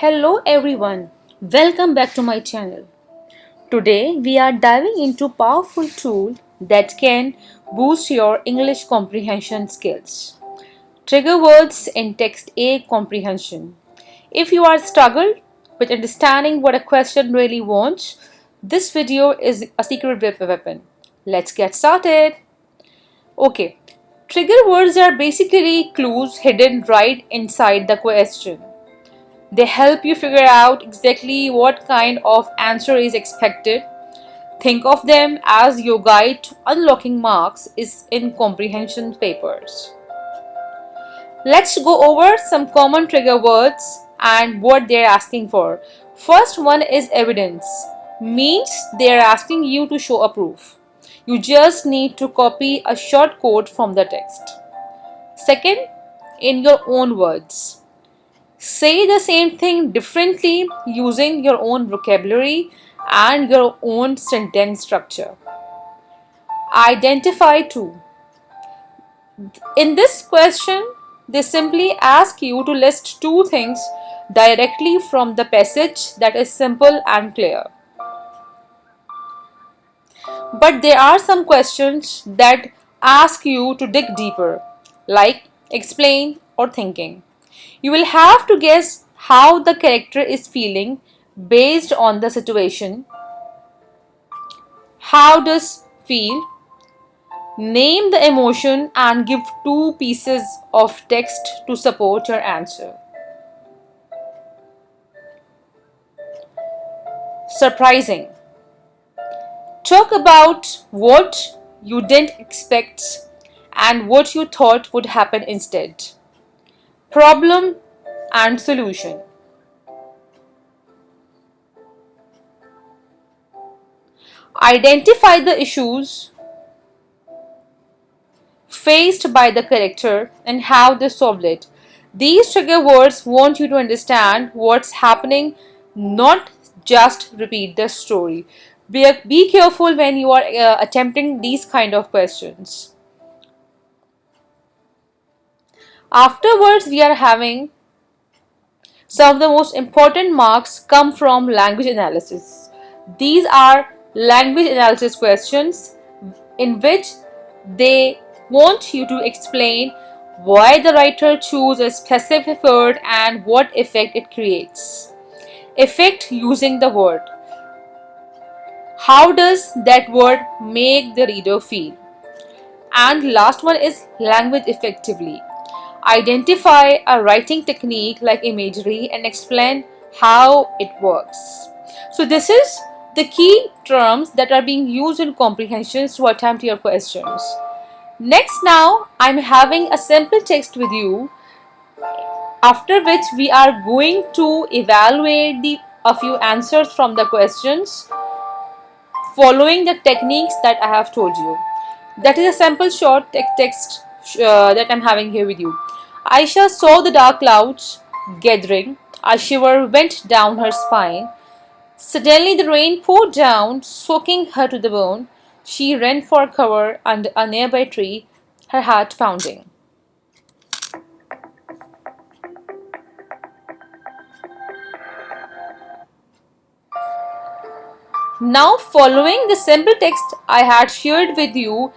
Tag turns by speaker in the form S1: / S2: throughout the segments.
S1: Hello everyone, welcome back to my channel. Today we are diving into a powerful tool that can boost your English comprehension skills. Trigger words in text A comprehension. If you are struggled with understanding what a question really wants, this video is a secret weapon. Let's get started. Okay, trigger words are basically clues hidden right inside the question. They help you figure out exactly what kind of answer is expected. Think of them as your guide to unlocking marks is in comprehension papers. Let's go over some common trigger words and what they're asking for. First one is evidence. Means they're asking you to show a proof. You just need to copy a short quote from the text. Second, in your own words. Say the same thing differently using your own vocabulary and your own sentence structure. Identify two. In this question, they simply ask you to list two things directly from the passage that is simple and clear. But there are some questions that ask you to dig deeper, like explain or thinking. You will have to guess how the character is feeling based on the situation. How does feel? Name the emotion and give two pieces of text to support your answer. Surprising. Talk about what you didn't expect and what you thought would happen instead. Problem and solution. Identify the issues faced by the character and how they solved it. These trigger words want you to understand what's happening, not just repeat the story. Be careful when you are attempting these kind of questions. Afterwards, we are having some of the most important marks come from language analysis. These are language analysis questions in which they want you to explain why the writer chose a specific word and what effect it creates. Effect using the word. How does that word make the reader feel? And last one is language effectively. Identify a writing technique like imagery and explain how it works. So this is the key terms that are being used in comprehensions to attempt your questions. Next, now I'm having a simple text with you, after which we are going to evaluate a few answers from the questions following the techniques that I have told you. That is a simple short text that I'm having here with you. Aisha saw the dark clouds gathering. A shiver went down her spine. Suddenly the rain poured down, soaking her to the bone. She ran for cover under a nearby tree, her heart pounding. Now, following the simple text I had shared with you,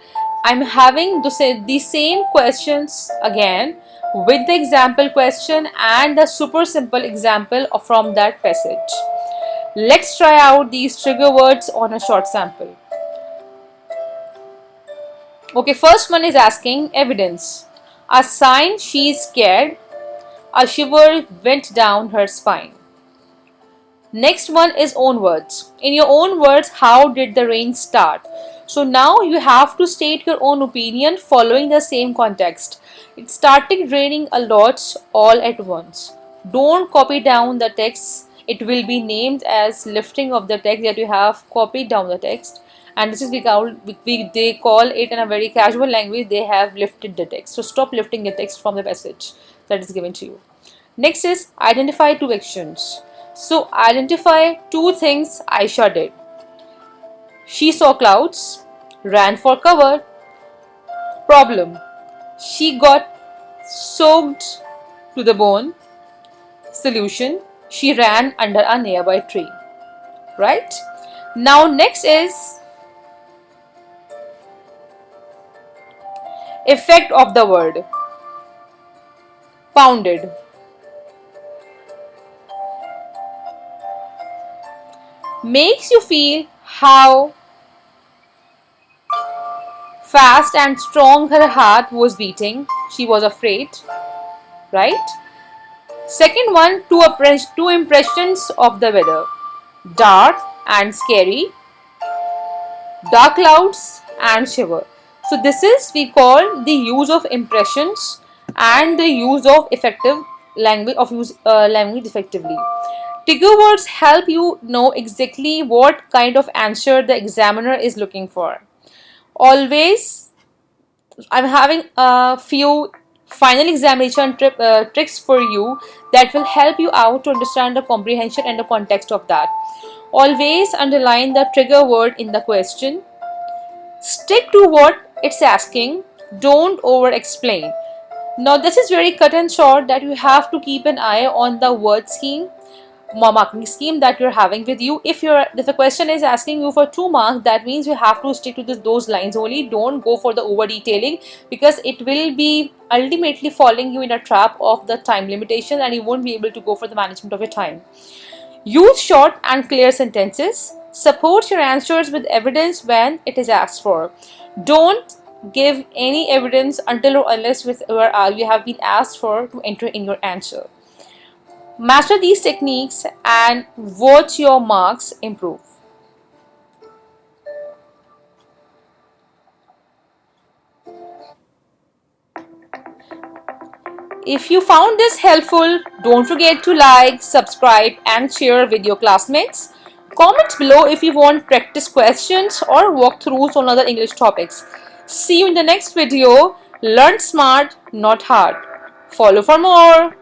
S1: I'm having the same questions again with the example question and the super simple example from that passage. Let's try out these trigger words on a short sample. Okay, first one is asking evidence. A sign she's scared. A shiver went down her spine. Next one is own words. In your own words, how did the rain start? So now you have to state your own opinion following the same context. It started raining a lot all at once. Don't copy down the text. It will be named as lifting of the text that you have copied down the text. And this is they call it in a very casual language, they have lifted the text. So stop lifting the text from the passage that is given to you. Next is identify two actions. So identify two things Aisha did. She saw clouds, ran for cover. Problem. She got soaked to the bone. Solution. She ran under a nearby tree. Right? Now next is effect of the word. Pounded. Makes you feel how fast and strong her heart was beating. She was afraid. Right? Second one, two impressions of the weather. Dark and scary, dark clouds and shiver. So this is we call the use of impressions and the use of effective language of use language effectively. Trigger words help you know exactly what kind of answer the examiner is looking for. Always, I'm having a few final examination tricks for you that will help you out to understand the comprehension and the context of that. Always underline the trigger word in the question. Stick to what it's asking. Don't over explain. Now, this is very cut and short that you have to keep an eye on the word scheme, marking scheme that you're having with you. If the question is asking you for 2 marks, that means you have to stick to those lines only. Don't go for the over detailing, because it will be ultimately falling you in a trap of the time limitation and you won't be able to go for the management of your time. Use short and clear sentences. Support your answers with evidence when it is asked for. Don't give any evidence until or unless you have been asked for to enter in your answer. Master these techniques and watch your marks improve. If you found this helpful, don't forget to like, subscribe, and share with your classmates. Comment below if you want practice questions or walkthroughs on other English topics. See you in the next video. Learn smart, not hard. Follow for more.